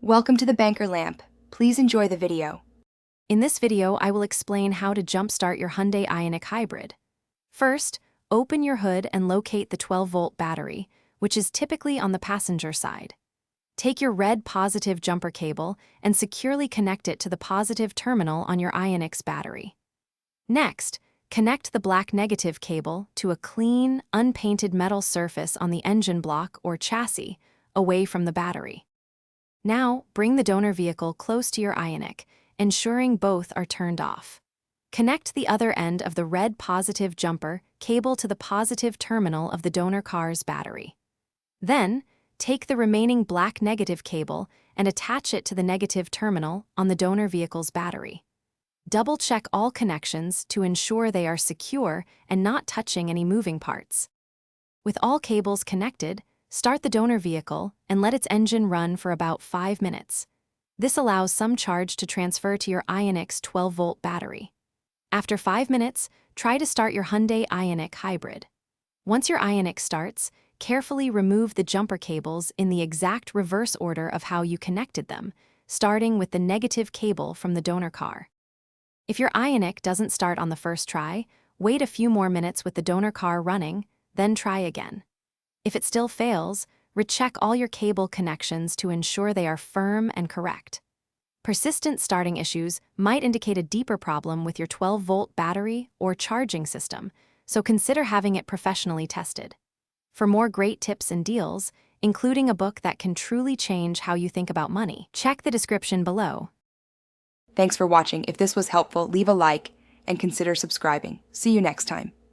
Welcome to the Banker Lamp. Please enjoy the video. In this video, I will explain how to jumpstart your Hyundai Ioniq Hybrid. First, open your hood and locate the 12-volt battery, which is typically on the passenger side. Take your red positive jumper cable and securely connect it to the positive terminal on your Ioniq's battery. Next, connect the black negative cable to a clean, unpainted metal surface on the engine block or chassis, away from the battery. Now, bring the donor vehicle close to your Ioniq, ensuring both are turned off. Connect the other end of the red positive jumper cable to the positive terminal of the donor car's battery. Then, take the remaining black negative cable and attach it to the negative terminal on the donor vehicle's battery. Double-check all connections to ensure they are secure and not touching any moving parts. With all cables connected, start the donor vehicle and let its engine run for about 5 minutes. This allows some charge to transfer to your Ioniq's 12-volt battery. After 5 minutes, try to start your Hyundai Ioniq Hybrid. Once your Ioniq starts, carefully remove the jumper cables in the exact reverse order of how you connected them, starting with the negative cable from the donor car. If your Ioniq doesn't start on the first try, wait a few more minutes with the donor car running, then try again. If it still fails, recheck all your cable connections to ensure they are firm and correct. Persistent starting issues might indicate a deeper problem with your 12-volt battery or charging system, so consider having it professionally tested. For more great tips and deals, including a book that can truly change how you think about money, check the description below. Thanks for watching. If this was helpful, leave a like and consider subscribing. See you next time.